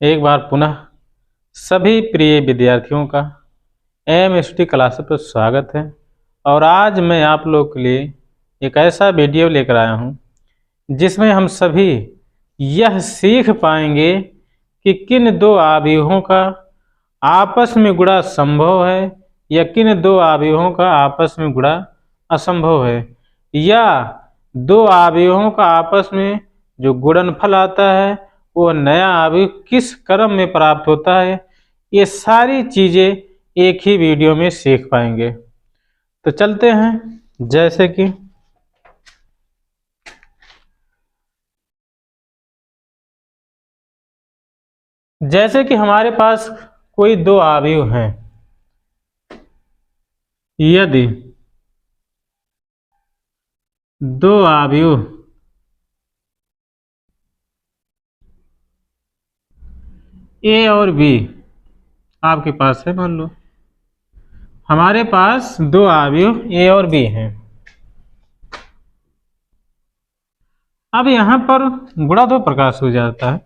एक बार पुनः सभी प्रिय विद्यार्थियों का एमएसटी क्लास पर स्वागत है। और आज मैं आप लोग के लिए एक ऐसा वीडियो लेकर आया हूं जिसमें हम सभी यह सीख पाएंगे कि किन दो अवयवों का आपस में गुणा संभव है या किन दो अवयवों का आपस में गुणा असंभव है, या दो अवयवों का आपस में जो गुणनफल आता है वो नया अवयव किस क्रम में प्राप्त होता है। ये सारी चीजें एक ही वीडियो में सीख पाएंगे। तो चलते हैं। जैसे कि हमारे पास कोई दो अवयव हैं, यदि दो अवयव ए और बी आपके पास है, मान लो हमारे पास दो अवयव ए और बी हैं। अब यहां पर गुणा दो प्रकार से हो जाता है।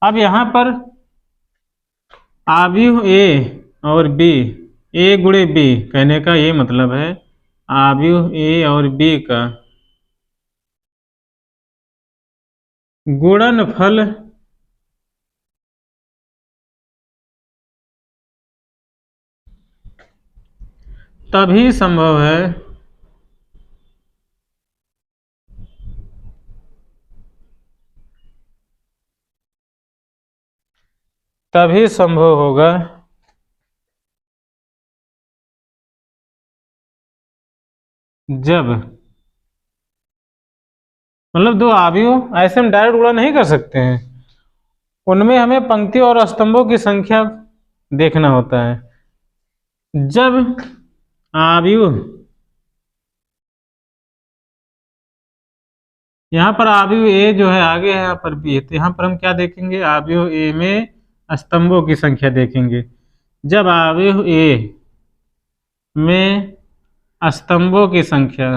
अब यहां पर अवयव ए और बी, ए गुणे बी कहने का ये मतलब है अवयव ए और बी का गुणनफल तभी संभव है तभी संभव होगा जब, मतलब दो अवयव ऐसे हम डायरेक्ट गुणा नहीं कर सकते हैं, उनमें हमें पंक्ति और स्तंभों की संख्या देखना होता है। जब अवयव, यहाँ पर अवयव ए जो है आगे है, यहाँ पर बी है, तो यहाँ पर हम क्या देखेंगे, अवयव ए में स्तंभों की संख्या देखेंगे। जब अवयव ए में स्तंभों की संख्या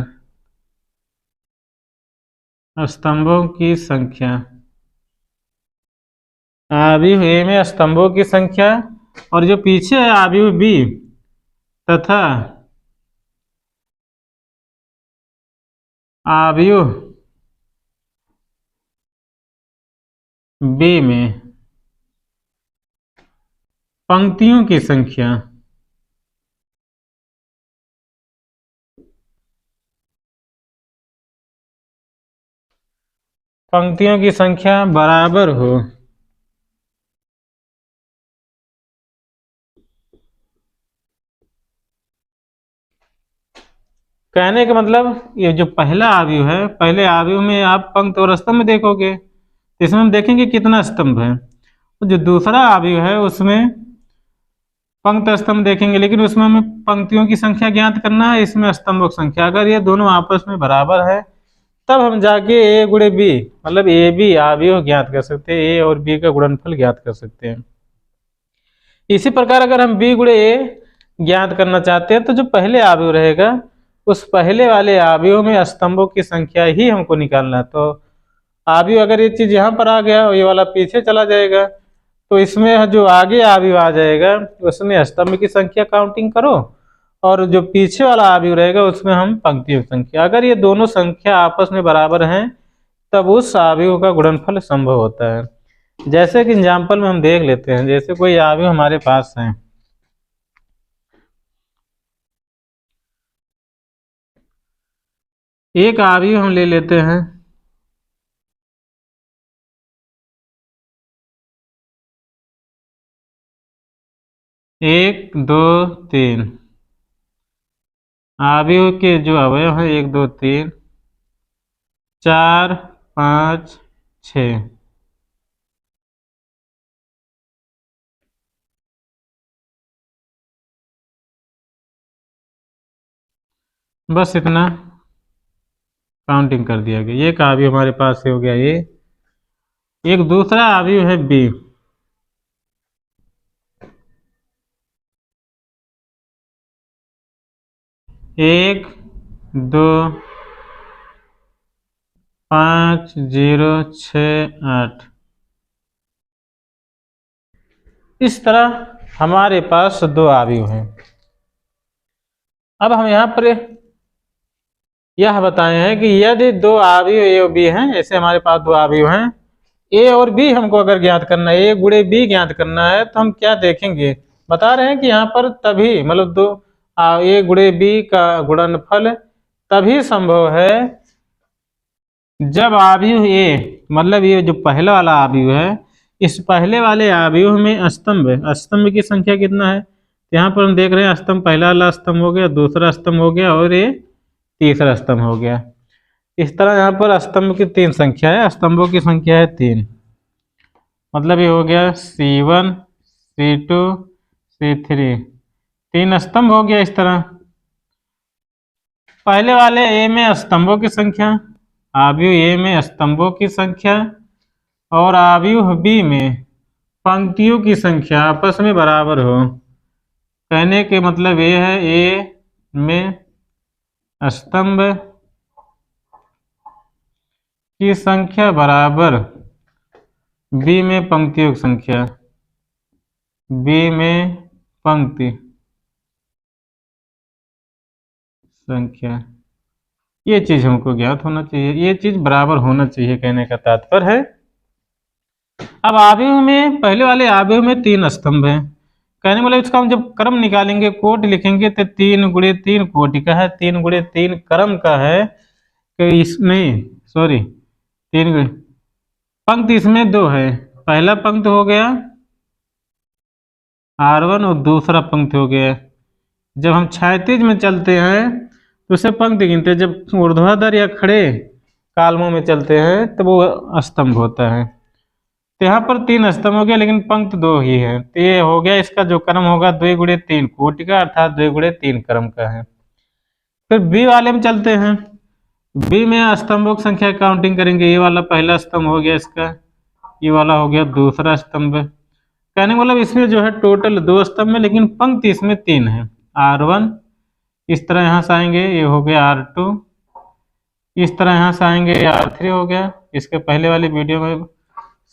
अवयव ए में स्तंभों की संख्या और जो पीछे है अवयव बी तथा अवयव बी में पंक्तियों की संख्या बराबर हो, कहने का मतलब ये जो पहला अवयव है, पहले अवयव में आप पंक्ति और स्तंभ देखोगे तो इसमें हम देखेंगे कितना स्तंभ है। तो जो दूसरा अवयव है उसमें पंक्ति स्तंभ देखेंगे, लेकिन उसमें हमें पंक्तियों की संख्या ज्ञात करना है, इसमें स्तंभों की संख्या। अगर ये दोनों आपस में बराबर है तब हम जाके ए गुणे बी, मतलब ए बी अवयव ज्ञात कर सकते हैं, ए और बी का गुणनफल ज्ञात कर सकते हैं। इसी प्रकार अगर हम बी गुणे ए ज्ञात करना चाहते हैं तो जो पहले अवयव रहेगा उस पहले वाले अवयव में स्तंभों की संख्या ही हमको निकालना है। तो अवयव अगर ये चीज यहाँ पर आ गया और ये वाला पीछे चला जाएगा तो इसमें जो आगे अवयव आ जाएगा उसमें स्तंभ की संख्या काउंटिंग करो और जो पीछे वाला अवयव रहेगा उसमें हम पंक्तियों की संख्या। अगर ये दोनों संख्या आपस में बराबर हैं तब उस अवयव का गुणनफल संभव होता है। जैसे कि एग्जाम्पल में हम देख लेते हैं, जैसे कोई अवयव हमारे पास है, एक अवयव हम ले लेते हैं एक दो तीन, अवयव के जो अवयव है 1 2 3 4 5 6, बस इतना काउंटिंग कर दिया गया। ये का अवयव हमारे पास से हो गया ये। एक दूसरा अवयव है बी, एक दो 5 0 6 8, इस तरह हमारे पास दो अवयव हैं। अब हम यहाँ पर यह बताए हैं कि यदि दो अवयव ए और बी हैं, ऐसे हमारे पास दो अवयव हैं, ए और बी हमको अगर ज्ञात करना है, ए गुणे बी ज्ञात करना है, तो हम क्या देखेंगे, बता रहे हैं कि यहाँ पर तभी मतलब दो ए गुणे बी का गुणनफल तभी संभव है जब अवयव ए, मतलब ये जो पहला वाला अवयव है, इस पहले वाले अवयव में स्तंभ है, स्तंभ की संख्या कितना है, यहाँ पर हम देख रहे हैं स्तंभ, पहला वाला स्तंभ हो गया, दूसरा स्तंभ हो गया और ये तीसरा स्तंभ हो गया। इस तरह यहाँ पर स्तंभ की तीन संख्या है, स्तंभों की संख्या है तीन, मतलब ये हो गया C1 C2 C3, तीन स्तंभ हो गया। इस तरह पहले वाले ए में स्तंभों की संख्या, अवयव ए में स्तंभों की संख्या और अवयव बी में पंक्तियों की संख्या आपस में बराबर हो। कहने के मतलब ये है ए में स्तंभ की संख्या बराबर बी में पंक्तियों की संख्या, बी में पंक्ति संख्या, ये चीज हमको ज्ञात होना चाहिए, ये चीज बराबर होना चाहिए, कहने का तात्पर्य है। अब अवयव में पहले वाले अवयव में तीन स्तंभ हैं, कहने मतलब इसका हम जब क्रम निकालेंगे, कोटि लिखेंगे, तो 3 गुणे 3 कोटि का है, 3 गुणे 3 क्रम का है, कि इसमें सॉरी 3 पंक्ति इसमें दो है, पहला पंक्ति हो गया R1 और दूसरा पंक्ति हो गया। जब हम क्षैतिज में चलते हैं तो उसे पंक्ति गिनते हैं, जब ऊर्ध्वाधर या खड़े कालमों में चलते हैं तो वो स्तंभ होता है। तो यहाँ पर तीन स्तंभ हो गया, लेकिन पंक्ति दो ही है, तो ये हो गया, इसका जो क्रम होगा 2 गुणे 3 कोटि का, अर्थात 2 गुणे 3 क्रम का है। फिर बी वाले में चलते हैं, बी में स्तंभों की संख्या काउंटिंग करेंगे, ये वाला पहला स्तंभ हो गया इसका, ये वाला हो गया दूसरा स्तंभ। कहने का मतलब इसमें जो है टोटल दो स्तंभ में, लेकिन पंक्ति इसमें तीन है। R1 इस तरह यहाँ से आएंगे, ये हो गया R2, इस तरह यहाँ से आएंगे, R3 हो गया। इसके पहले वाली वीडियो में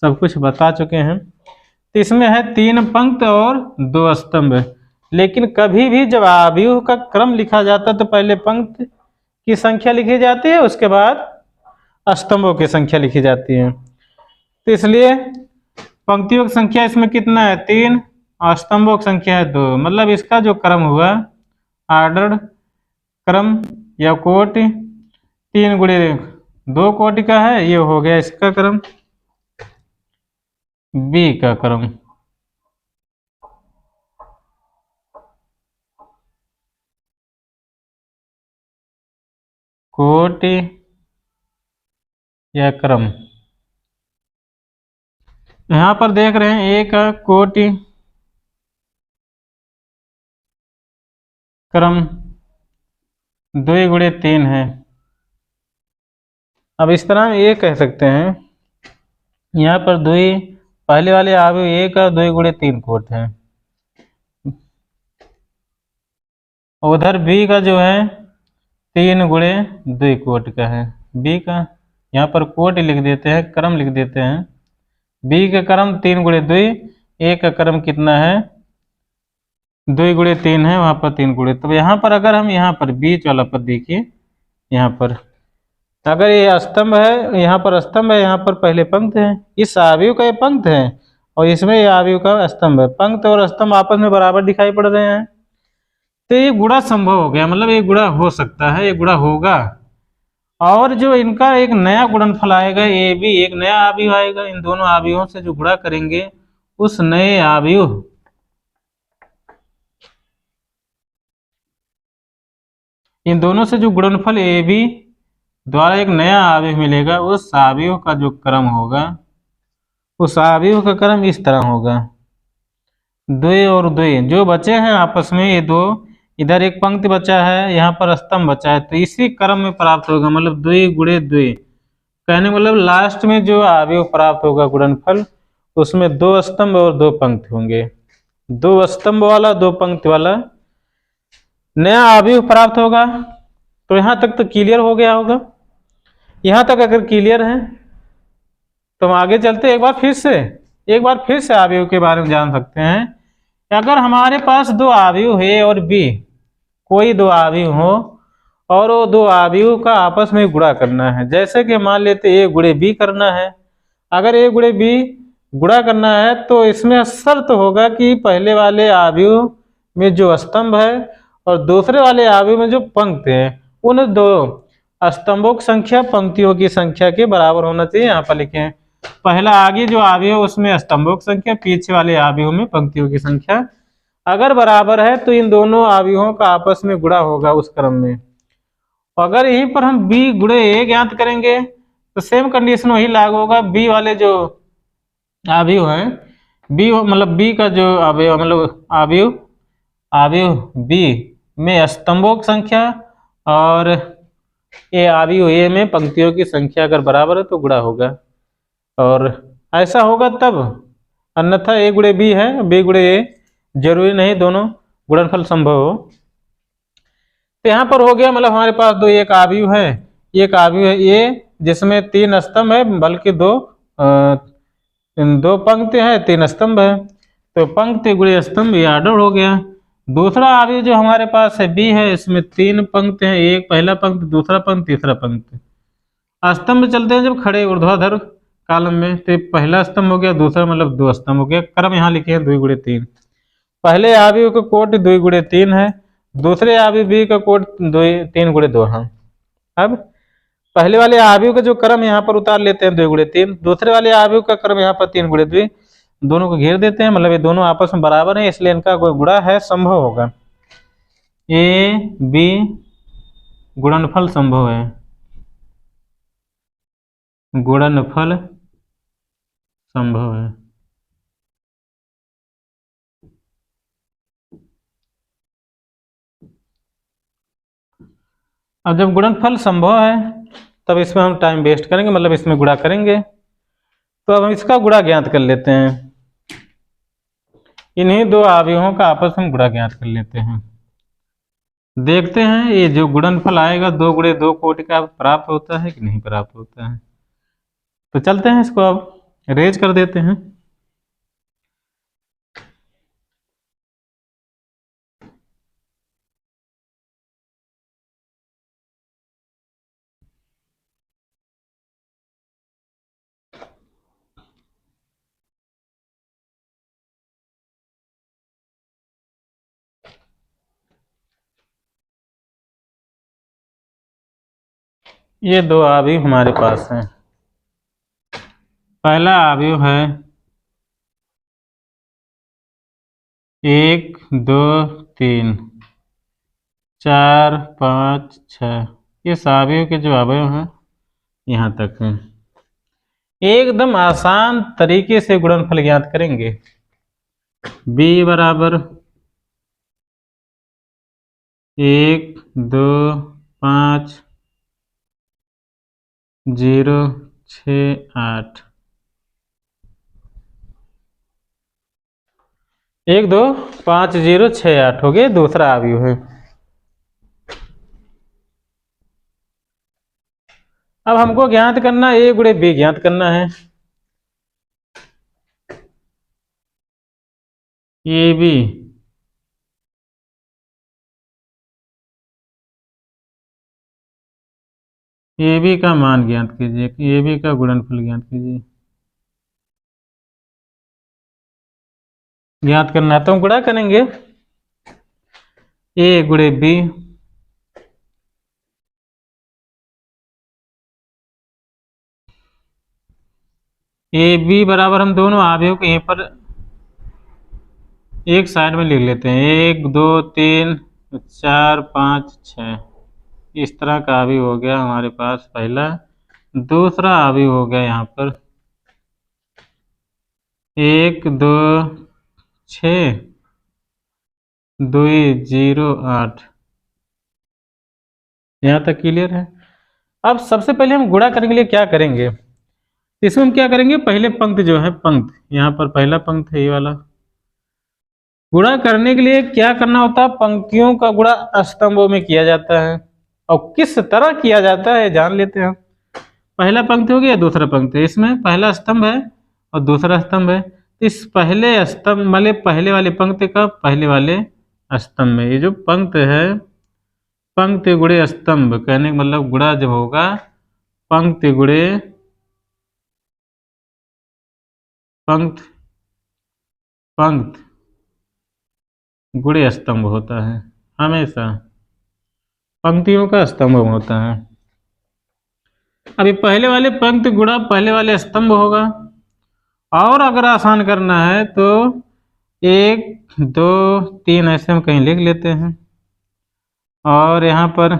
सब कुछ बता चुके हैं। तो इसमें है तीन पंक्ति और दो स्तंभ, लेकिन कभी भी जब अवयव का क्रम लिखा जाता है तो पहले पंक्ति की संख्या लिखी जाती है, उसके बाद स्तंभों की संख्या लिखी जाती है। तो इसलिए पंक्तियों की संख्या इसमें कितना है 3 और स्तंभों की संख्या है 2, मतलब इसका जो क्रम हुआ ऑर्डर क्रम या कोटि 3 गुणे 2 कोटि का है, ये हो गया इसका क्रम, बी का क्रम। कोटि या क्रम, यहाँ पर देख रहे हैं ए का कोटि क्रम 2 गुणे 3 है। अब इस तरह ये कह सकते हैं, यहाँ पर 2 पहले वाले अवयव ए का 2 गुणे 3 कोट है, उधर बी का जो है 3 गुणे 2 कोट का है। बी का यहाँ पर कोट लिख देते हैं, क्रम लिख देते हैं, बी का क्रम 3 गुणे 2, ए का क्रम कितना है 2 गुणे 3 है, वहाँ पर 3 गुणे। तो यहाँ पर अगर हम यहाँ पर बीच वाला पर देखिए, यहाँ पर अगर ये स्तंभ है, यहाँ पर स्तंभ है, यहाँ पर पहले पंक्ति है, इस अवयव का ये पंक्ति है और इसमें ये अवयव का स्तंभ है, पंक्ति और स्तंभ आपस में बराबर दिखाई पड़ रहे हैं, तो ये गुणा संभव हो गया, मतलब ये गुणा हो सकता है, ये गुणा होगा। और जो इनका एक नया गुणनफल आएगा, ये भी एक नया अवयव आएगा, इन दोनों अवयवों से जो गुणा करेंगे उस नए अवयव इन दोनों से जो गुणनफल ए बी द्वारा एक नया अवयव मिलेगा, उस अवयव का जो क्रम होगा, उस अवयव का क्रम इस तरह होगा, 2 और 2 जो बचे हैं आपस में, ये दो, इधर एक पंक्ति बचा है, यहाँ पर स्तंभ बचा है, तो इसी क्रम में प्राप्त होगा, मतलब 2 गुणे 2। कहने मतलब लास्ट में जो अवयव प्राप्त होगा गुणनफल, उसमें 2 स्तंभ और 2 पंक्ति होंगे, 2 स्तंभ वाला 2 पंक्ति वाला नया अवयव प्राप्त होगा। तो यहाँ तक तो क्लियर हो गया होगा। यहाँ तक अगर क्लियर है तो हम आगे चलते एक बार फिर से। एक बार फिर से अवयव के बारे में जान सकते हैं। अगर हमारे पास दो अवयव है और बी, कोई दो अवयव हो और वो दो अवयव का आपस में गुणा करना है, जैसे कि मान लेते ए गुणे बी करना है। अगर ए गुणे बी गुणा करना है तो इसमें शर्त होगा कि पहले वाले अवयव में जो स्तंभ है और दूसरे वाले अवयव में जो पंक्ति है, उन दो स्तंभों की संख्या पंक्तियों की संख्या के बराबर होना चाहिए। यहाँ पर लिखे हैं पहला आगे जो अवयव उसमें स्तंभों की संख्या, पीछे वाले अवयव में पंक्तियों की संख्या अगर बराबर है तो इन दोनों अवयवों का आपस में गुणा होगा उस क्रम में। अगर यहीं पर हम बी गुणे ए ज्ञात करेंगे तो सेम कंडीशन वही लागू होगा। बी वाले जो अवयव है, बी मतलब बी का जो अवयव मतलब अवयव अवयव बी में स्तंभों की संख्या और ए अवयव ए में पंक्तियों की संख्या अगर बराबर है तो गुणा होगा, और ऐसा होगा तब, अन्यथा ए गुणे बी है बी गुणे ए, जरूरी नहीं दोनों गुणनफल संभव हो। तो यहाँ पर हो गया मतलब हमारे पास दो एक अवयव है, एक अवयव है ए जिसमें तीन स्तंभ है, बल्कि दो पंक्ति है तीन स्तंभ है, तो पंक्ति गुणे स्तंभ ये ऑर्डर हो गया। दूसरा अवयव जो हमारे पास है बी है, इसमें तीन पंक्ति है, एक पहला पंक्ति, दूसरा पंक्ति, तीसरा पंक्ति। स्तंभ चलते हैं जब खड़े ऊर्ध्वाधर कॉलम में, तो पहला स्तंभ हो गया, दूसरा मतलब दो स्तंभ हो गया। क्रम यहाँ लिखे हैं 2 गुणे 3। पहले अवयव का कोट 2 गुणे 3 है, दूसरे अवयव बी का कोट 3 गुणे 2 है। अब पहले वाले अवयव का जो क्रम यहाँ पर उतार लेते हैं 2 गुणे 3, दूसरे वाले अवयव का क्रम यहाँ पर 3 गुणे 2, दोनों को घेर देते हैं, मतलब ये दोनों आपस में बराबर है, इसलिए इनका कोई गुणा है संभव होगा। ए बी गुणनफल संभव है, गुणनफल संभव है। अब जब गुणनफल संभव है तब इसमें हम टाइम वेस्ट करेंगे, मतलब इसमें गुणा करेंगे। तो अब हम इसका गुणा ज्ञात कर लेते हैं, इन्हीं दो अवयवों का आपस में गुणा ज्ञात कर लेते हैं। देखते हैं ये जो गुणनफल आएगा 2 गुणे 2 कोटि का प्राप्त होता है कि नहीं प्राप्त होता है। तो चलते हैं इसको अब रेज कर देते हैं। ये दो अवयव हमारे पास हैं। पहला अवयव है 1 2 3 4 5 6। इस अवयव के जो अवयव हैं यहाँ तक हैं। एकदम आसान तरीके से गुणनफल ज्ञात करेंगे। b बराबर 1 2 5 0 6 8, 1 2 5 0 6 8 हो गए, दूसरा अवयव है। अब हमको ज्ञात करना ए गुणे बी ज्ञात करना है। ए बी ए बी का मान ज्ञात कीजिए, ए बी का गुणनफल ज्ञात कीजिए। ज्ञात करना है तो हम गुणा करेंगे, ए गुणे बी ए बी बराबर हम दोनों अवयव को यहीं पर एक साइड में लिख लेते हैं। 1 2 3 4 5 6, इस तरह का अवयव हो गया हमारे पास पहला। दूसरा अवयव हो गया यहाँ पर 1 2 6 2 0 8। यहाँ तक क्लियर है। अब सबसे पहले हम गुणा करने के लिए क्या करेंगे, इसमें हम क्या करेंगे, पहले पंक्ति जो है पंक्ति, यहाँ पर पहला पंक्ति है ये वाला। गुणा करने के लिए क्या करना होता है, पंक्तियों का गुणा स्तंभों में किया जाता है, और किस तरह किया जाता है जान लेते हैं। पहला पंक्ति हो गया, दूसरा पंक्ति, इसमें पहला स्तंभ है और दूसरा स्तंभ है, तो इस पहले स्तंभ मतलब पहले वाले पंक्ति का पहले वाले स्तंभ में, ये जो पंक्ति है, पंक्ति गुणे स्तंभ कहने का मतलब गुणा जब होगा पंक्ति गुणे पंक्ति, पंक्ति गुणे स्तंभ होता है, हमेशा पंक्तियों का स्तंभ होता है। अभी पहले वाले पंक्ति गुणा पहले वाले स्तंभ होगा, और अगर आसान करना है तो 1 2 3 ऐसे हम कहीं लिख लेते हैं, और यहाँ पर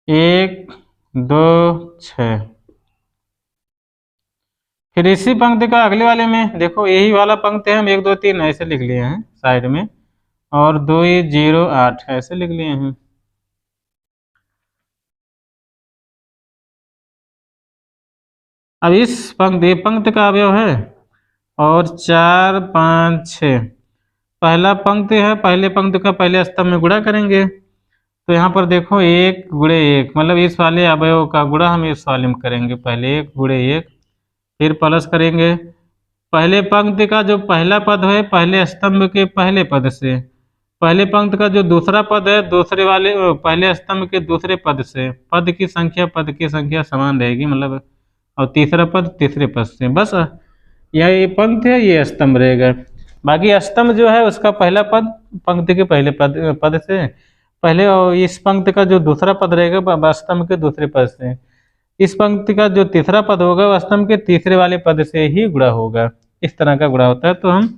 1 2 6, फिर इसी पंक्ति का अगले वाले में देखो यही वाला पंक्ति है, हम 1 2 3 ऐसे लिख लिए हैं साइड में, और 2 0 8 ऐसे लिख लिए हैं। अब इस पंक्ति का अवयव है, और 4 5 6 पहला पंक्ति है, पहले पंक्ति का पहले स्तंभ में गुणा करेंगे, तो यहाँ पर देखो 1 गुणे 1 मतलब इस वाले अवयव का गुणा हम इस वाले में करेंगे, पहले 1 गुणे 1, फिर प्लस करेंगे पहले पंक्ति का जो पहला पद है पहले स्तंभ के पहले पद से, पहले पंक्ति का जो दूसरा पद है दूसरे वाले पहले स्तंभ के दूसरे पद से, पद की संख्या समान रहेगी मतलब, और तीसरा पद तीसरे पद से, बस ये पंक्ति है, ये स्तंभ रहेगा। बाकी स्तंभ जो है उसका पहला पद पंक्ति के पहले पद से पहले, और इस पंक्ति का जो दूसरा पद रहेगा स्तंभ के दूसरे पद से, इस पंक्ति का जो तीसरा पद होगा वह स्तंभ के तीसरे वाले पद से ही गुणा होगा। इस तरह का गुणा होता है। तो हम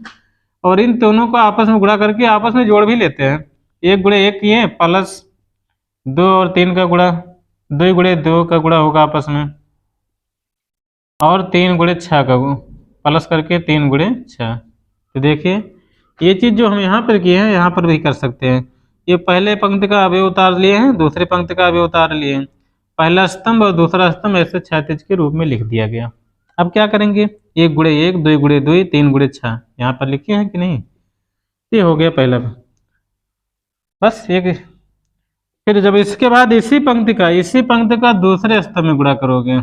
और इन दोनों को आपस में गुणा करके आपस में जोड़ भी लेते हैं, 1 गुणे 1 किए प्लस 2 और 3 का गुणा, 2 गुणे 2 का गुणा होगा आपस में, और 3 गुणे 6 का प्लस करके 3 गुणे 6। तो देखिए ये चीज़ जो हम यहाँ पर किए हैं यहाँ पर भी कर सकते हैं। ये पहले पंक्ति का अवयव उतार लिए हैं, दूसरे पंक्ति का अवयव उतार लिए हैं, पहला स्तंभ और दूसरा स्तंभ ऐसे क्षैतिज के रूप में लिख दिया गया। अब क्या करेंगे, 1 गुणे 1 2 गुणे 2 3 गुणे 6 यहाँ पर लिखे हैं कि नहीं, ये हो गया पहला, बस एक। फिर जब इसके बाद इसी पंक्ति का दूसरे स्तंभ में गुणा करोगे,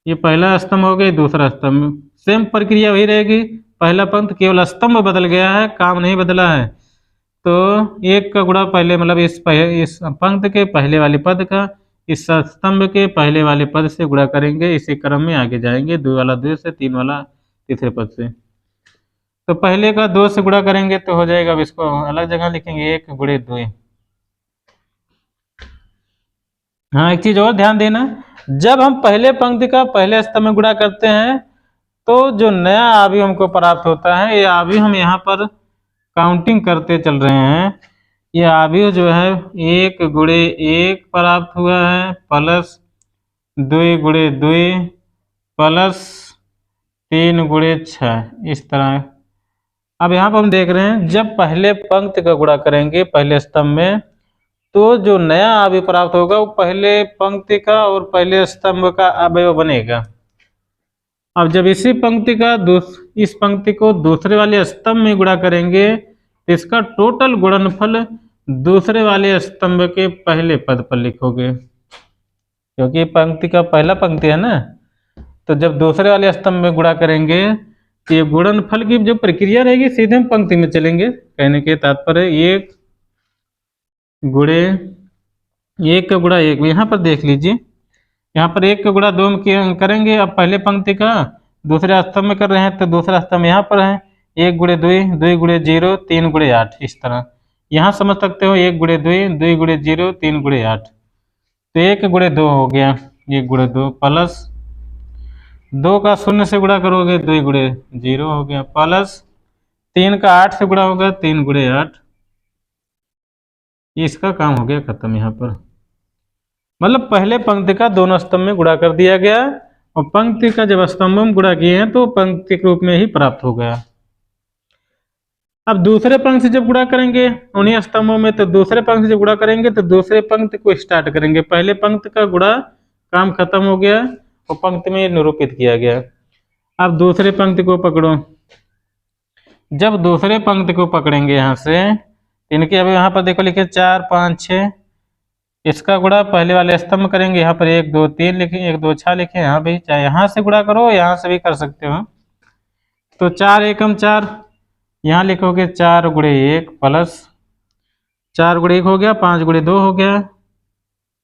ये पहला स्तंभ हो गया दूसरा स्तंभ, सेम प्रक्रिया वही रहेगी, पहला पंक्ति केवल स्तंभ बदल गया है, काम नहीं बदला है। तो 1 का गुणा पहले मतलब इस पंक्ति के पहले वाले पद का इस स्तंभ के पहले वाले पद से गुणा करेंगे, इसी क्रम में आगे जाएंगे, 2 वाला 2 से, 3 वाला तीसरे पद से। तो पहले का 2 से गुणा करेंगे तो हो जाएगा, अब इसको अलग जगह लिखेंगे 1 गुणे 2। हाँ एक चीज और ध्यान देना, जब हम पहले पंक्ति का पहले स्तंभ में गुणा करते हैं तो जो नया अवयव हमको प्राप्त होता है, ये अवयव हम यहाँ पर काउंटिंग करते चल रहे हैं, ये अवयव जो है 1 गुणे 1 प्राप्त हुआ है प्लस 2 गुणे 2 प्लस 3 गुणे 6, इस तरह। अब यहाँ पर हम देख रहे हैं जब पहले पंक्ति का गुणा करेंगे पहले स्तंभ में तो जो नया अवयव प्राप्त होगा वो पहले पंक्ति का और पहले स्तंभ का अवयव बनेगा। अब जब इसी पंक्ति का इस पंक्ति को दूसरे वाले स्तंभ में गुणा करेंगे तो इसका टोटल गुणनफल दूसरे वाले स्तंभ के पहले पद पर लिखोगे, क्योंकि पंक्ति का पहला पंक्ति है ना, तो जब दूसरे वाले स्तंभ में गुणा करेंगे तो ये गुणनफल की जो प्रक्रिया रहेगी सीधे हम पंक्ति में चलेंगे। कहने के तात्पर्य 1 गुणे 1 का गुणा 1, यहाँ पर देख लीजिए, यहाँ पर 1 का गुणा 2 में करेंगे। अब पहले पंक्ति का दूसरे स्तंभ में कर रहे हैं तो दूसरा स्तंभ यहाँ पर है, 1 गुणे 2 2 गुणे 0 3 गुणे 8, इस तरह यहाँ समझ सकते हो 1 गुणे 2 2 गुणे 0 3 गुणे 8। तो 1 गुणे 2 हो गया 1 गुणे 2 प्लस 2 का 0 से गुणा करोगे 2 गुणे 0 हो गया प्लस 3 का 8 से गुणा होगा 3 गुणे 8, इसका काम हो गया खत्म। यहाँ पर मतलब पहले पंक्ति का दोनों स्तंभ में गुणा कर दिया गया और पंक्ति का जब स्तंभ में गुणा किए हैं तो पंक्ति के रूप में ही प्राप्त हो गया। अब दूसरे पंक्ति से जब गुणा करेंगे उन्हीं स्तंभों में, तो दूसरे पंक्ति से गुणा करेंगे तो दूसरे पंक्ति को स्टार्ट करेंगे, पहले पंक्ति का गुणा काम खत्म हो गया और पंक्ति में निरूपित किया गया। अब दूसरे पंक्ति को पकड़ो, जब दूसरे पंक्ति को पकड़ेंगे यहाँ से इनके, अब यहाँ पर देखो लिखे 4 5 6, इसका गुणा पहले वाले स्तंभ करेंगे, यहाँ पर 1 2 3 लिखेंगे, 1 2 6 लिखें, यहाँ भी चाहे यहाँ से गुणा करो यहाँ से भी कर सकते हो। तो 4 एकम 4, यहाँ लिखोगे 4 गुणे 1 प्लस 4 गुणे 1 हो गया, 5 गुणे 2 हो गया,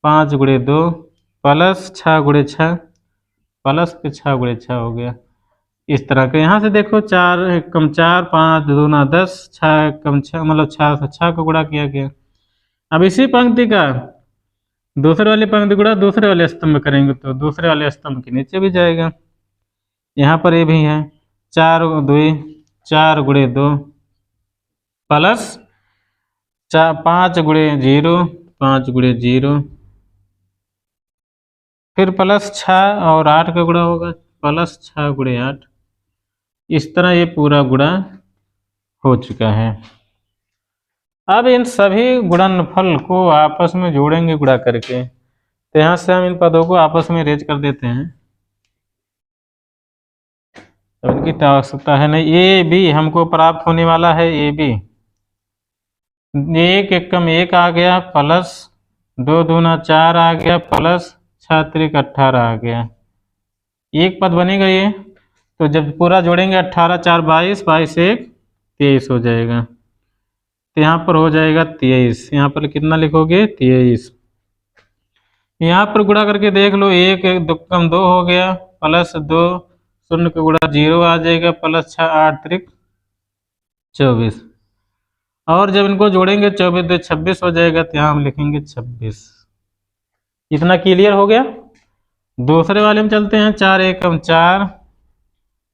5 गुणे 2 प्लस 6 गुणे 6 प्लस फिर 6 गुणे 6 हो गया। इस तरह के यहाँ से देखो 4 एकम 4, 5 दूना 10, 6 एकम 6 मतलब 6 से 6 को गुणा किया गया। अब इसी पंक्ति का दूसरे वाली पंक्ति गुणा दूसरे वाले स्तंभ में करेंगे तो दूसरे वाले स्तंभ के नीचे भी जाएगा। यहाँ पर ये भी है 4 2 4 गुणे 2 प्लस 5 गुणे 0 5 गुणे 0 फिर प्लस 6 और 8 का गुणा होगा प्लस 6 गुणे 8। इस तरह ये पूरा गुणा हो चुका है। अब इन सभी गुणनफल को आपस में जोड़ेंगे गुणा करके, तो यहाँ से हम इन पदों को आपस में रेज कर देते हैं। तो इनकी आवश्यकता है नहीं। ए बी हमको प्राप्त होने वाला है, ए बी 1 एकम 1 आ गया प्लस 2 दूना 4 आ गया प्लस 6 त्रिक 18 आ गया। एक पद बनेगा ये, तो जब पूरा जोड़ेंगे 18 4 22 22 1 23 हो जाएगा। तो यहाँ पर हो जाएगा 23, यहाँ पर कितना लिखोगे 23। यहाँ पर गुणा करके देख लो, 1 1 2 कम 2 हो गया प्लस 2 0 का गुणा 0 आ जाएगा प्लस 6 8 त्रिक 24। और जब इनको जोड़ेंगे 24 2 26 हो जाएगा, तो यहाँ हम लिखेंगे 26। इतना क्लियर हो गया। दूसरे वाले में चलते हैं। 4 एकम 4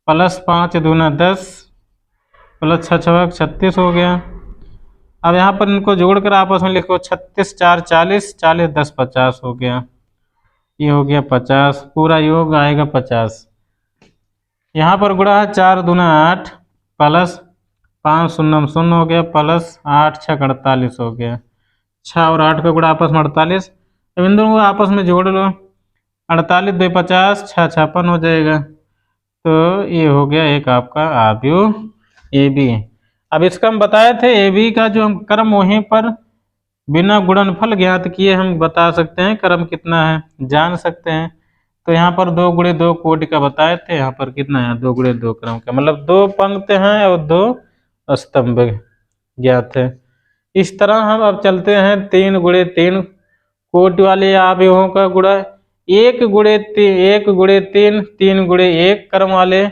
प्लस 5 दूना 10 प्लस 6 6 36 हो गया। अब यहाँ पर इनको जोड़कर आपस में लिखो 36 4 40 40 10 50 हो गया। ये हो गया 50, पूरा योग आएगा 50। यहाँ पर गुणा है 4 दूना 8 प्लस 5 शून्य 0 हो गया प्लस 8 6 48 हो गया। 6 और 8 का गुणा आपस में 48। अब इन दोनों को आपस में जोड़ लो, 48 2 50 6 56 हो जाएगा। तो ये हो गया एक आपका अवयव ए बी। अब इसका हम बताए थे ए बी का जो हम क्रम वहीं पर बिना गुणनफल ज्ञात किए हम बता सकते हैं क्रम कितना है, जान सकते हैं। तो यहाँ पर 2 गुणे 2 कोटि का बताए थे, यहाँ पर कितना है 2 गुणे 2 क्रम का, मतलब 2 पंक्ति हैं और 2 स्तंभ ज्ञात है। इस तरह हम अब चलते हैं 3 गुणे 3 कोटि वाले अवयवों का गुणा, 1 गुणे 3 3 गुणे 1 क्रम वाले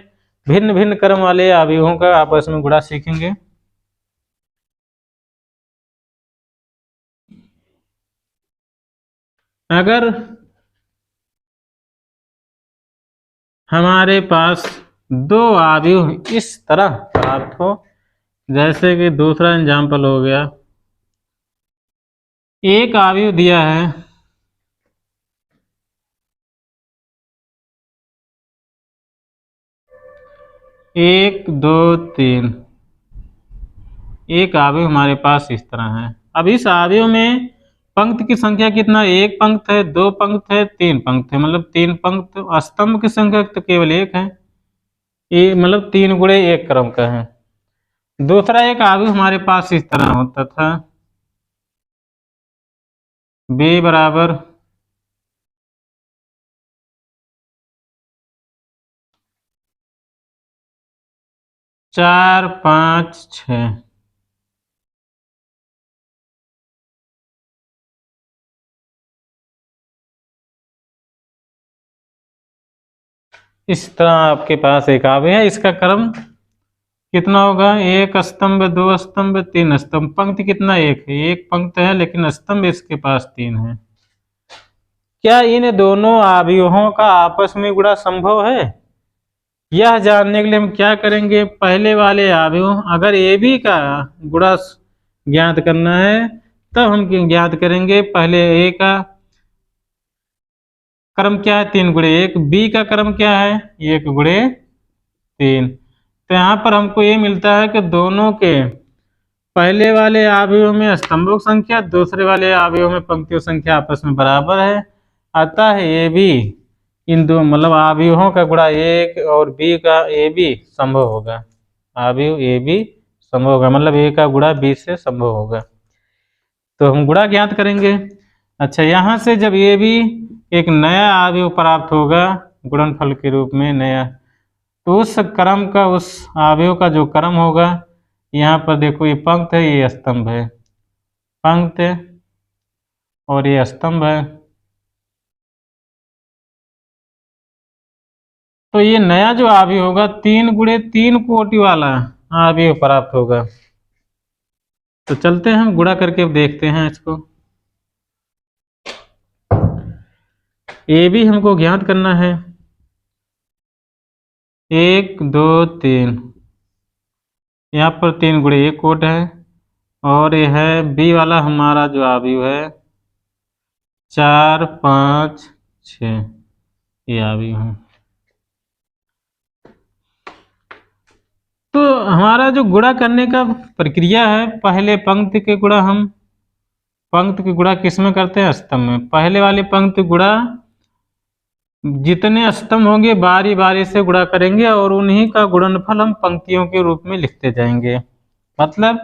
भिन्न भिन्न क्रम वाले अवयवों का आपस में गुणा सीखेंगे। अगर हमारे पास 2 अवयव इस तरह प्राप्त हो, जैसे कि दूसरा एग्जाम्पल हो गया, एक अवयव दिया है 1 2 3, एक अवयव हमारे पास इस तरह है। अब इस अवयव में पंक्ति की संख्या कितना, 1 पंक्ति है 2 पंक्ति है 3 पंक्ति है, मतलब 3 पंक्ति। स्तंभ की संख्या तो केवल 1 है, ये मतलब 3 गुणे 1 क्रम का है। दूसरा एक अवयव हमारे पास इस तरह होता था, b बराबर 4 5 6। इस तरह आपके पास एक अवयव है, इसका क्रम कितना होगा, 1 स्तंभ 2 स्तंभ 3 स्तंभ। पंक्ति कितना 1 है, 1 पंक्ति है लेकिन स्तंभ इसके पास 3 है। क्या इन दोनों अवयवों का आपस में गुणा संभव है? यह जानने के लिए हम क्या करेंगे, पहले वाले अवयव अगर ए बी का गुणा ज्ञात करना है तब हम ज्ञात करेंगे पहले ए का क्रम क्या है 3 गुणे 1, बी का क्रम क्या है 1 गुणे 3। तो यहाँ पर हमको ये मिलता है कि दोनों के पहले वाले अवयव में स्तंभों की संख्या, दूसरे वाले अवयव में पंक्तियों की संख्या आपस में बराबर है। अतः ए बी इन दो मतलब अवयवों का गुणा 1 और बी का ए बी संभव होगा, अवयव ए बी संभव होगा, मतलब ए का गुणा बी से संभव होगा। तो हम गुणा ज्ञात करेंगे। अच्छा, यहाँ से जब ये भी एक नया अवयव प्राप्त होगा गुणनफल के रूप में नया, तो उस क्रम का, उस अवयव का जो क्रम होगा, यहाँ पर देखो ये पंक्ति है, ये स्तंभ है, पंक्ति और ये स्तंभ है। तो ये नया जो अवयव होगा 3 गुणे 3 कोटि वाला अवयव प्राप्त होगा। तो चलते हैं हम गुणा करके देखते हैं इसको। ये भी हमको ज्ञात करना है। 1 2 3, यहाँ पर 3 गुणे 1 कोट है, और ये है बी वाला हमारा जो अवयव है 4 5 6, ये अवयव है। तो हमारा जो गुणा करने का प्रक्रिया है, पहले पंक्ति के गुणा हम पंक्ति के गुणा किस में करते हैं? स्तंभ में। पहले वाली पंक्ति गुणा जितने स्तंभ होंगे बारी बारी से गुणा करेंगे और उन्हीं का गुणनफल हम पंक्तियों के रूप में लिखते जाएंगे। मतलब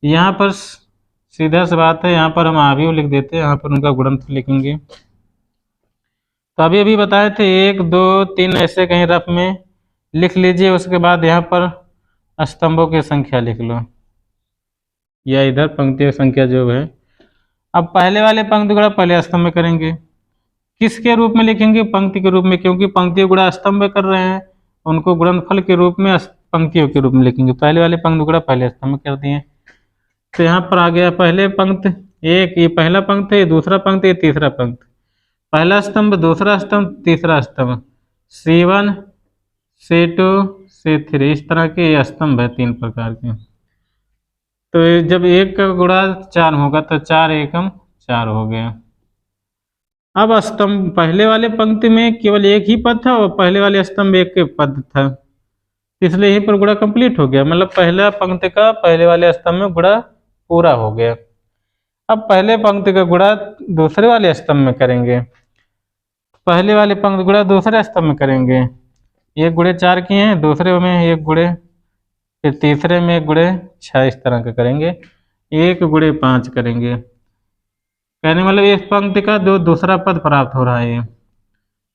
यहाँ पर सीधा सी बात है, यहाँ पर हम अवयव लिख देते हैं, यहाँ पर उनका गुणनफल लिखेंगे। तो अभी बताए थे 1 2 3 ऐसे कहीं रफ में लिख लीजिए, उसके बाद यहाँ पर स्तंभों की संख्या लिख लो, या इधर पंक्तियों की संख्या जो है। अब पहले वाले पंक्ति गुणा पहले स्तंभ में करेंगे। किसके रूप में लिखेंगे? पंक्ति के रूप में, क्योंकि पंक्ति गुणा स्तंभ में कर रहे हैं, उनको गुणनफल के रूप में पंक्तियों के रूप में लिखेंगे। पहले वाले पंक्ति गुणा पहले स्तंभ में कर दिए। तो यहाँ पर आ गया पहले पंक्ति एक, ये पहला पंक्ति, ये दूसरा पंक्ति, ये तीसरा पंक्ति। पहला स्तंभ, दूसरा स्तंभ, तीसरा स्तंभ, C1 C2 C3, इस तरह के ये स्तंभ है 3 प्रकार के। तो जब 1 का गुणा 4 होगा तो 4 एकम 4 हो गया। अब स्तंभ पहले वाले पंक्ति में केवल एक ही पद था और पहले वाले स्तंभ एक के पद था, इसलिए यहीं पर गुणा कंप्लीट हो गया। मतलब पहला पंक्ति का पहले वाले स्तंभ में गुणा पूरा हो गया। अब पहले पंक्ति का गुणा दूसरे वाले स्तंभ में करेंगे, पहले वाले पंक्ति गुणा दूसरे स्तंभ में करेंगे। 1 गुणे 4 किए हैं, दूसरे में 1 गुणे, फिर तीसरे में 1 गुणे 6, इस तरह का करेंगे। 1 गुणे 5 करेंगे, कहने मतलब इस पंक्ति का जो दूसरा पद प्राप्त हो रहा है,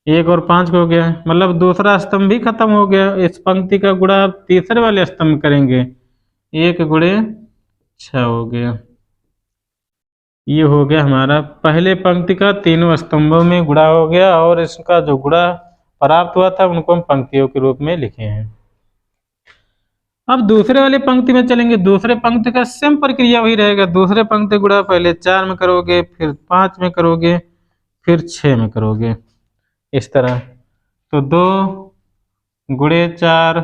1 और 5 हो गया, मतलब दूसरा स्तंभ भी खत्म हो गया। इस पंक्ति का गुणा आप तीसरे वाले स्तंभ में करेंगे, 1 गुणे 6 हो गया। ये हो गया हमारा पहले पंक्ति का तीनों स्तंभों में गुणा हो गया, और इसका जो गुणा प्राप्त हुआ था उनको हम पंक्तियों के रूप में लिखे हैं। अब दूसरे वाले पंक्ति में चलेंगे। दूसरे पंक्ति का सेम प्रक्रिया वही रहेगा। दूसरे पंक्ति गुणा पहले 4 में करोगे, फिर 5 में करोगे, फिर 6 में करोगे, इस तरह। तो 2 गुणे 4,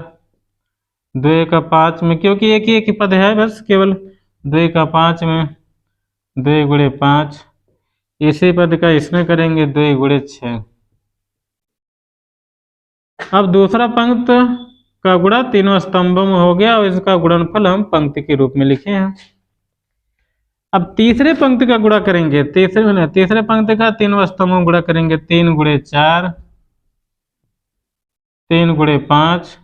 2 का 5 में, क्योंकि एक ही पद है बस, केवल 2 का 5 में, 2 गुणे 5, इसी पद का इसमें करेंगे 2 गुणे 6। अब दूसरा पंक्ति का गुणा तीनों स्तंभों में हो गया और इसका गुणनफल हम पंक्ति के रूप में लिखे हैं। अब तीसरे पंक्ति का गुणा करेंगे, तीसरे पंक्ति का तीनों स्तंभों में गुणा करेंगे। 3 गुणे 4, 3 गुणे 5,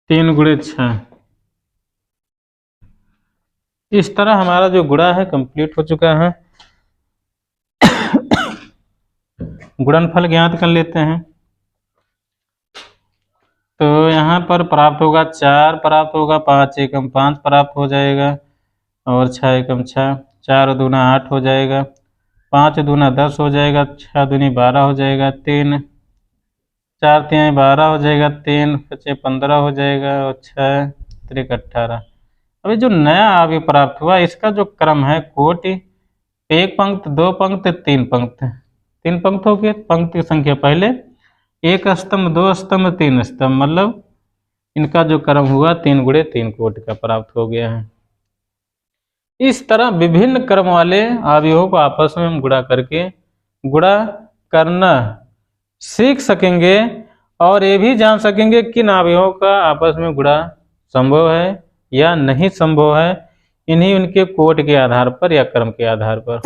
3 गुणे 6, इस तरह हमारा जो गुणा है कंप्लीट हो चुका है। गुणनफल ज्ञात कर लेते हैं। तो यहाँ पर प्राप्त होगा 4 प्राप्त होगा, 5 एकम 5 प्राप्त हो जाएगा, और 6 एकम 6, 4 दूना 8 हो जाएगा, 5 दूना 10 हो जाएगा, 6 दूनी 12 हो जाएगा, 3 4 3 12 हो जाएगा, 3 5 15 हो जाएगा, और 6 3 18। अभी जो नया अवयव प्राप्त हुआ इसका जो क्रम है कोटि, 1 पंक्ति 2 पंक्ति 3 पंक्ति, 3 पंक्ति हो गए। पंक्ति की संख्या पहले 1 स्तंभ 2 स्तंभ 3 स्तंभ, मतलब इनका जो क्रम हुआ 3 गुणे 3 कोटि का प्राप्त हो गया है। इस तरह विभिन्न क्रम वाले अवयवों को आपस में हम गुणा करके गुणा करना सीख सकेंगे, और ये भी जान सकेंगे किन अवयवों का आपस में गुणा संभव है या नहीं संभव है, इन्हीं उनके कोटि के आधार पर या क्रम के आधार पर।